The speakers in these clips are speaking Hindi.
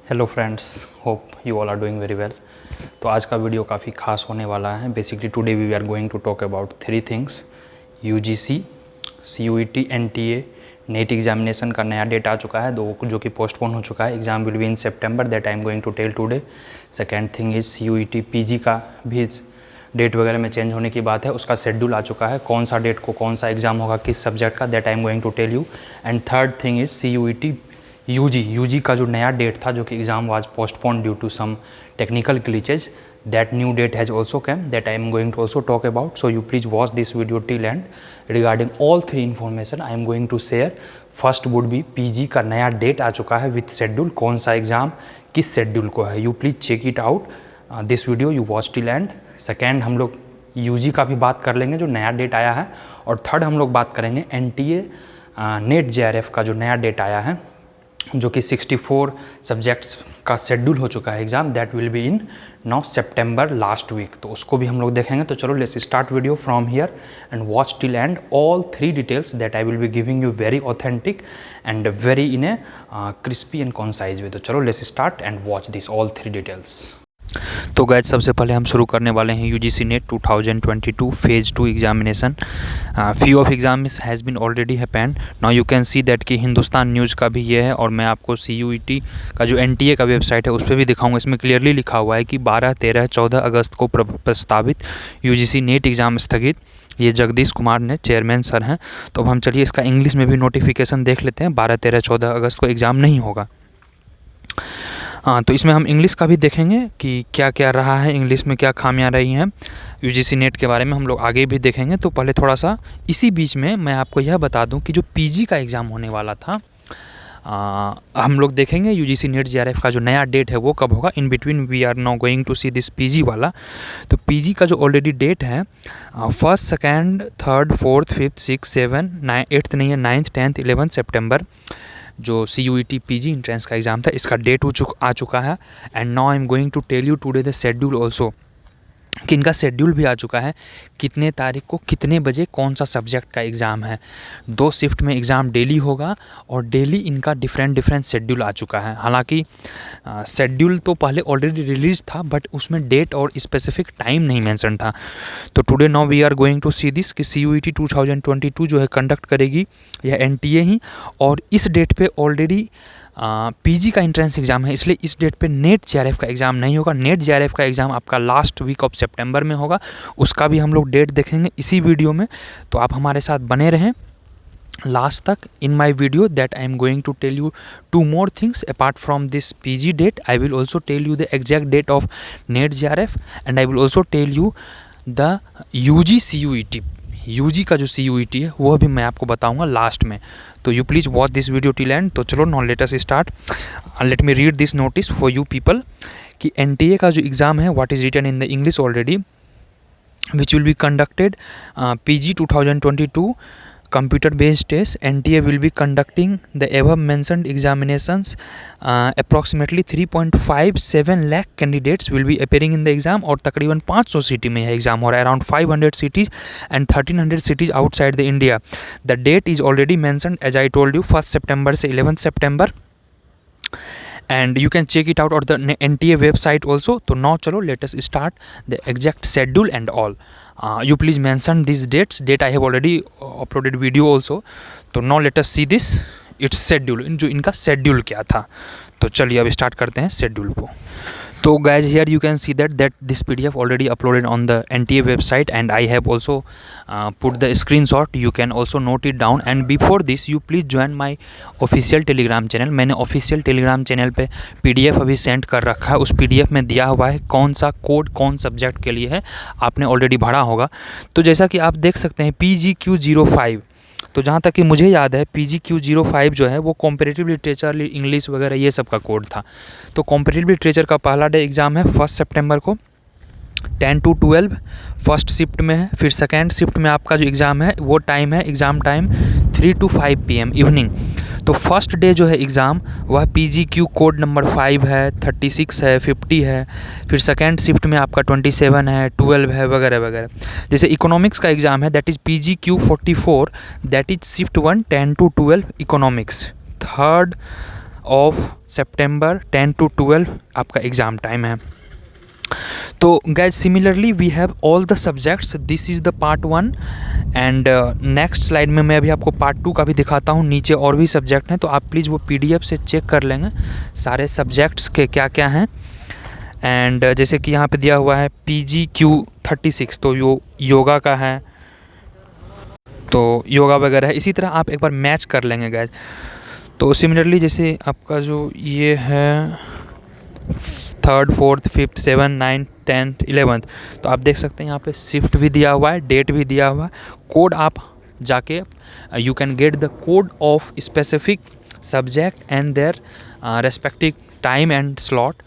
Hello friends, hope you all are doing very well. तो आज का वीडियो काफ़ी खास होने वाला है। Basically today we are going to talk about 3 things. UGC, CUET, NTA NET examination का नया डेट आ चुका है जो कि पोस्टपोन हो चुका है। Exam will be in September, that I am going to tell today. Second thing is CUET PG का भी डेट वगैरह में चेंज होने की बात है, उसका शेड्यूल आ चुका है। कौन सा डेट को कौन सा एग्ज़ाम होगा, किस सब्जेक्ट का, that I am going to tell you. And third thing is CUET UG का जो नया डेट था, जो कि exam was postpone due to some technical glitches, that new date has also come, that I am going to also talk about. So you please watch this video till end regarding all three information I am going to share. First would be PG का नया डेट आ चुका है विथ शेड्यूल, कौन सा एग्ज़ाम किस शेड्यूल को है। You please check it out this video, you watch till end. Second हम लोग यूजी का भी बात कर लेंगे जो नया डेट आया है। और थर्ड हम लोग बात करेंगे एनटीए नेट जेआरएफ का जो नया डेट आया है, जो कि 64 सब्जेक्ट्स का शेड्यूल हो चुका है exam, that will be in now September last week. तो उसको भी हम लोग देखेंगे। तो चलो let's start video from here and watch till end all 3 details that I will be giving you very authentic and very in a crispy and concise way. तो चलो let's start and watch this all 3 details. तो गाइज सबसे पहले हम शुरू करने वाले हैं UGC net 2022 phase 2 examination. Few of exams has been already happened. Now you can see that कि हिंदुस्तान न्यूज़ का भी ये है, और मैं आपको सीयूईटी का जो एनटीए का वेबसाइट है उस पर भी दिखाऊंगा। इसमें क्लियरली लिखा हुआ है कि 12, 13, 14 अगस्त को प्रस्तावित यूजीसी नेट एग्ज़ाम स्थगित। ये जगदीश कुमार ने, चेयरमैन सर हैं। तो अब हम चलिए इसका इंग्लिश में भी नोटिफिकेशन देख लेते हैं। 12, 13, 14 अगस्त को एग्ज़ाम नहीं होगा। हाँ, तो इसमें हम इंग्लिश का भी देखेंगे कि क्या क्या रहा है, इंग्लिश में क्या खामियां रही हैं। यूजीसी नेट के बारे में हम लोग आगे भी देखेंगे। तो पहले थोड़ा सा इसी बीच में मैं आपको यह बता दूं कि जो पीजी का एग्ज़ाम होने वाला था, हम लोग देखेंगे यूजीसी नेट जेआरएफ का जो नया डेट है वो कब होगा। In between we are now going to see this PG वाला। तो पीजी का जो ऑलरेडी डेट है, 1st, 2nd, 3rd, 4th, 5th, 6th, 7th, 8th नहीं है, 9th, 10th, 11th सितंबर जो सीयूईटी पीजी एंट्रेंस का एग्ज़ाम था, इसका डेट आ चुका है। And now I am going to tell you today the schedule also, कि इनका शेड्यूल भी आ चुका है, कितने तारीख को कितने बजे कौन सा सब्जेक्ट का एग्ज़ाम है। 2 शिफ्ट में एग्ज़ाम डेली होगा और डेली इनका डिफरेंट शेड्यूल आ चुका है। हालांकि शेड्यूल तो पहले ऑलरेडी रिलीज था, बट उसमें डेट और स्पेसिफिक टाइम नहीं मेंशन था। तो today now we are going to see this कि सीयूईटी 2022 जो है कंडक्ट करेगी यह एनटीए ही, और इस डेट पे ऑलरेडी पीजी का एंट्रेंस एग्ज़ाम है, इसलिए इस डेट पे नेट जेआरएफ का एग्ज़ाम नहीं होगा। नेट जेआरएफ का एग्ज़ाम आपका लास्ट वीक ऑफ सितंबर में होगा। उसका भी हम लोग डेट देखेंगे इसी वीडियो में। तो आप हमारे साथ बने रहें लास्ट तक in my video, that I am going to tell you 2 more things apart from this PG date. I will also tell you the exact date of NET JRF and I will also tell you the UG CUET। UG का जो सीयूईटी है वो भी मैं आपको बताऊंगा लास्ट में। तो you please watch this video till end. तो चलो now let us start. Let me read this notice for you people कि एनटीए का जो एग्ज़ाम है, what is written in the English already, which will be conducted PG 2022 computer based test. NTA will be conducting the above mentioned examinations. Approximately 3.57 lakh candidates will be appearing in the exam, और तकरीबन 500 सिटी में यह एग्ज़ाम हो रहा है, around 500 cities and 1300 cities outside the India. The date is already mentioned as I told you, 1st September से 11th September, and you can check it out on the NTA website also. तो now चलो let us start the exact schedule and all. You please mention these dates. Date I have already uploaded video also. तो now let us see this its schedule, जो इनका शेड्यूल क्या था। तो चलिए अब स्टार्ट करते हैं शेड्यूल को। तो guys here you can see that this PDF already uploaded on the NTA website and I have also put the screenshot. You can also note it down, and before this you please join my official telegram channel. मैंने official telegram channel पे PDF अभी सेंड कर रखा है। उस PDF में दिया हुआ है कौन सा कोड कौन सब्जेक्ट के लिए है, आपने ऑलरेडी भरा होगा। तो जैसा कि आप देख सकते हैं PGQ05, तो जहाँ तक कि मुझे याद है PGQ05 जो है वो कॉम्पिटिटिव लिटरेचर, इंग्लिश वगैरह ये सब का कोड था। तो कॉम्पिटिटिव लिटरेचर का पहला डे एग्ज़ाम है 1 सितंबर को 10 to 12 फर्स्ट शिफ्ट में है। फिर सेकेंड शिफ्ट में आपका जो एग्ज़ाम है वो टाइम है, exam time 3 to 5 PM evening. तो फर्स्ट डे जो है एग्ज़ाम वह PGQ कोड नंबर 5 है, 36 है, 50 है। फिर सेकेंड शिफ्ट में आपका 27 है, 12 है, वगैरह वगैरह। जैसे इकोनॉमिक्स का एग्ज़ाम है, that is PGQ 44, that is shift 1 10 to 12 economics. Third of September 10 to 12 आपका एग्ज़ाम टाइम है। तो guys similarly we have all the subjects, this is the part 1 and next slide में मैं अभी आपको पार्ट 2 का भी दिखाता हूँ। नीचे और भी सब्जेक्ट हैं, तो आप प्लीज़ वो PDF से चेक कर लेंगे सारे सब्जेक्ट्स के क्या क्या हैं। एंड जैसे कि यहाँ पे दिया हुआ है PGQ36, तो योगा का है, तो योगा वगैरह है। इसी तरह आप एक बार मैच कर लेंगे गाइज। तो सिमिलरली जैसे आपका जो ये है 3rd 4th 5th 7th 9th 10th 11th, तो आप देख सकते हैं यहाँ पे शिफ्ट भी दिया हुआ है, डेट भी दिया हुआ है, कोड आप जाके you can get the code of specific subject and their respective time and slot.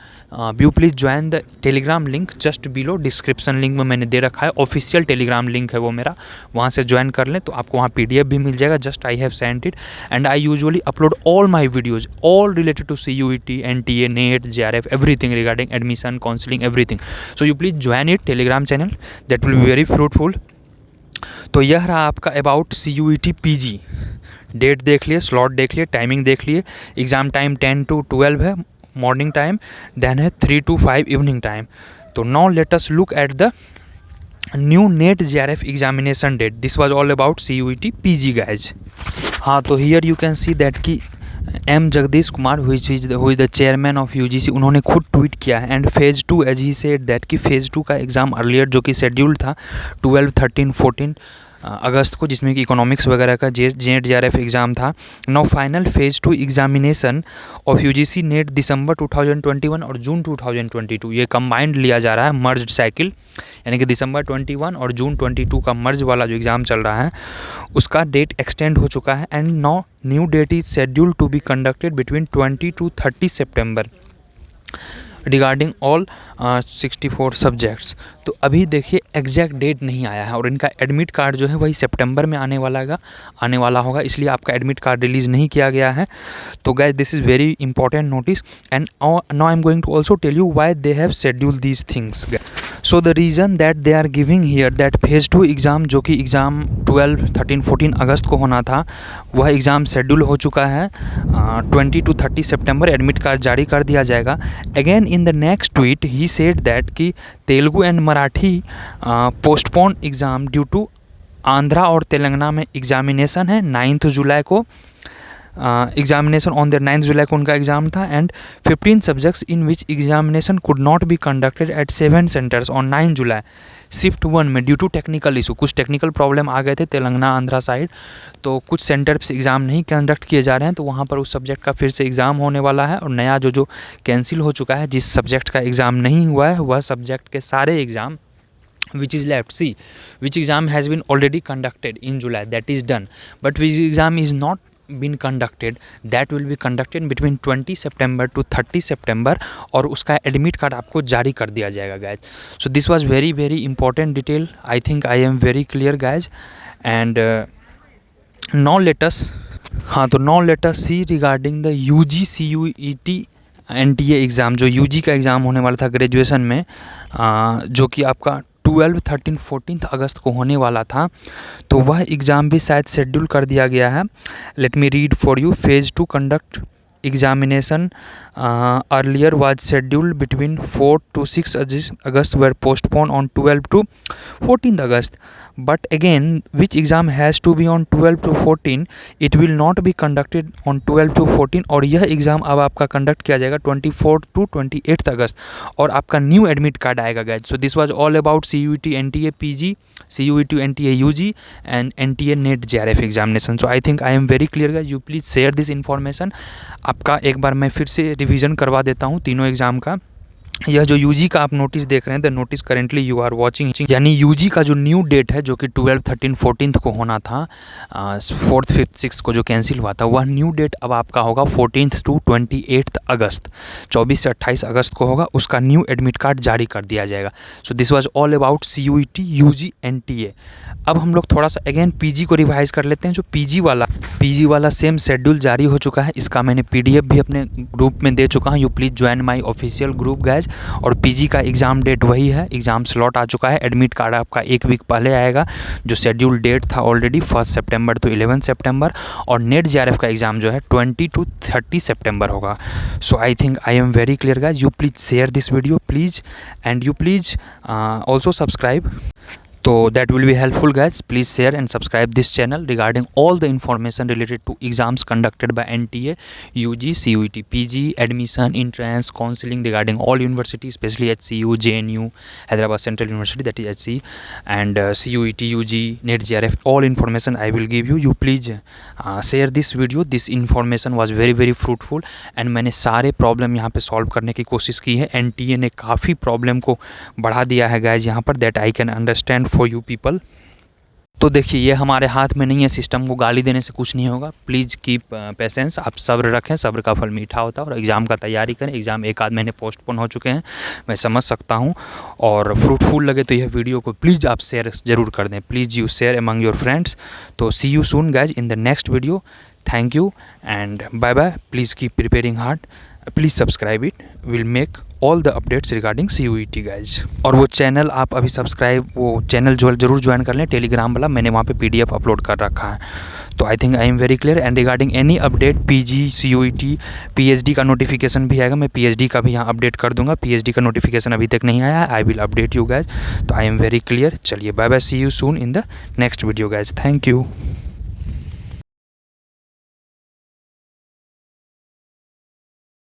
You please join the Telegram link just below, description link में मैंने दे रखा है, ऑफिशियल टेलीग्राम लिंक है वो मेरा, वहाँ से ज्वाइन कर लें तो आपको वहाँ PDF भी मिल जाएगा। Just I have sent it and I usually upload all my videos all related to CUET, NTA, NET, JRF, everything regarding admission, counselling, everything. So you please join it Telegram channel, that will be very fruitful. तो यह रहा आपका अबाउट CUET PG। डेट देख लिए, स्लॉट देख लिए, टाइमिंग देख लिए। एग्ज़ाम टाइम 10 to 12 है मॉर्निंग टाइम, देन है 3 to 5 इवनिंग टाइम। तो now let us look at the new NET JRF examination date. This was all about CUET PG guys. हाँ, तो here you can see that कि M Jagdish Kumar who is the chairman of UGC, उन्होंने खुद ट्वीट किया है। And phase 2 as he said that कि फेज़ 2 का एग्ज़ाम अर्लियर जो कि शेड्यूल था 12, 13, 14 अगस्त को, जिसमें कि इकोनॉमिक्स वगैरह का NET JRF एग्ज़ाम था। Now final phase 2 examination of UGC NET दिसंबर 2021 और जून 2022, ये कंबाइंड लिया जा रहा है, मर्ज साइकिल, यानी कि दिसंबर 21 और जून 22 का मर्ज वाला जो एग्ज़ाम चल रहा है उसका डेट एक्सटेंड हो चुका है। And now new date is scheduled to be conducted between 20 to 30 September regarding all 64 subjects. तो अभी देखिए एग्जैक्ट डेट नहीं आया है और इनका एडमिट कार्ड जो है वही सितंबर में आने वाला होगा, इसलिए आपका एडमिट कार्ड रिलीज़ नहीं किया गया है। तो guys this is very important notice and now I am going to also tell you why they have schedule these things. So the reason that they are giving here that phase 2 exam जो कि एग्ज़ाम 12, 13, 14 अगस्त को होना था, वह एग्ज़ाम शेड्यूल हो चुका है 20 to 30 सितंबर। एडमिट कार्ड जारी कर दिया जाएगा। Again in the next tweet he said that कि Telugu and Marathi postpone exam due to Andhra और तेलंगाना में एग्जामिनेशन है 9 जुलाई को। एग्जामिनेशन ऑन द 9 जुलाई को उनका एग्ज़ाम था। And 15 subjects in which examination could not be conducted at 7 centres on 9 July shift 1 में ड्यू टू टेक्निकल इशू। कुछ टेक्निकल प्रॉब्लम आ गए थे तेलंगाना आंध्रा साइड, तो कुछ सेंटर पर एग्ज़ाम नहीं कंडक्ट किए जा रहे हैं, तो वहाँ पर उस सब्जेक्ट का फिर से एग्ज़ाम होने वाला है। और नया जो कैंसिल हो चुका है, जिस सब्जेक्ट का एग्ज़ाम नहीं हुआ है वह सब्जेक्ट के सारे exam which is left, see which exam has been already conducted in July, that is done, but which exam is not been conducted, that will be conducted between 20 September to 30 September और उसका एडमिट कार्ड आपको जारी कर दिया जाएगा guys. So this was very very important detail, I think I am very clear guys. And now let us see regarding the UG CUET NTA exam, जो UG का एग्ज़ाम होने वाला था ग्रेजुएशन में, जो कि आपका 12, 13, 14 अगस्त को होने वाला था, तो वह एग्ज़ाम भी शायद शेड्यूल कर दिया गया है। Late me read for you. Phase 2 conduct examination earlier was scheduled between 4 to 6 August were postponed on 12 to 14 August, but again which exam has to be on 12 to 14, it will not be conducted on 12 to 14 और यह एग्ज़ाम अब आपका कंडक्ट किया जाएगा 24 to 28 अगस्त और आपका न्यू एडमिट कार्ड आएगा guys. So this was all about CUET NTA PG, CUET NTA UG and NTA NET JRF examination. So I think I am very clear guys, you please share this information. आपका एक बार मैं फिर से रिवीजन करवा देता हूँ तीनों एग्ज़ाम का। यह जो UG का आप नोटिस देख रहे हैं, the notice currently you are watching, यानी UG का जो न्यू डेट है जो कि 12, 13, 14 को होना था, 4th, 5th, 6th को जो कैंसिल हुआ था, वह न्यू डेट अब आपका होगा 14 to 28 अगस्त, 24 से 28 अगस्त को होगा। उसका न्यू एडमिट कार्ड जारी कर दिया जाएगा। सो this was all about CUET UG NTA। अब हम लोग थोड़ा सा अगेन PG को रिवाइज कर लेते हैं। जो PG वाला सेम शेड्यूल जारी हो चुका है, इसका मैंने PDF भी अपने ग्रुप में दे चुका हूँ। You please join my official group guys. और पीजी का एग्ज़ाम डेट वही है, एग्ज़ाम स्लॉट आ चुका है, एडमिट कार्ड आपका 1 वीक पहले आएगा। जो शेड्यूल डेट था ऑलरेडी 1 सितंबर टू 11 सितंबर, और नेट जेआरएफ का एग्ज़ाम जो है 20 to 30 सितंबर होगा। So I think I am very clear guys. You please share this video please, and you please also subscribe, so that will be helpful guys. Please share and subscribe this channel regarding all the information related to exams conducted by NTA, UG, CUET, PG, admission, entrance, counseling regarding all universities, especially HCU, JNU, Hyderabad Central University, that is HC, and CUET, UG, NET, JRF, all information I will give you. You please share this video. This information was very very fruitful, and मैंने सारे प्रॉब्लम यहाँ पे सॉल्व करने की कोशिश की है। NTA ने काफ़ी प्रॉब्लम को बढ़ा दिया है गाइज यहाँ पर, that I can understand for you people. तो देखिए ये हमारे हाथ में नहीं है, सिस्टम को गाली देने से कुछ नहीं होगा। प्लीज़ कीप पेशेंस, आप सब्र रखें, सब्र का फल मीठा होता है, और एग्ज़ाम का तैयारी करें। एग्ज़ाम 1 आध महीने पोस्टपोन हो चुके हैं, मैं समझ सकता हूँ, और फ्रूटफुल लगे तो यह वीडियो को प्लीज़ आप शेयर ज़रूर कर दें। Please you share among your friends. तो see you soon guys in the next video. Thank you and bye bye. Please keep preparing hard, please subscribe it, will make all the updates regarding CUET guys. और वो चैनल आप अभी सब्सक्राइब, वो चैनल जो ज़रूर ज्वाइन कर लें, टेलीग्राम वाला, मैंने वहाँ पे PDF अपलोड कर रखा है। तो आई think I am very clear. And regarding any update PG, CUET, PhD का नोटिफिकेशन भी आएगा, मैं PhD का भी यहाँ अपडेट कर दूंगा। PhD का नोटिफिकेशन अभी तक नहीं आया है, I will update you guys. तो आई एम वेरी क्लियर। चलिए bye bye, see you soon in the next video guys. Thank you.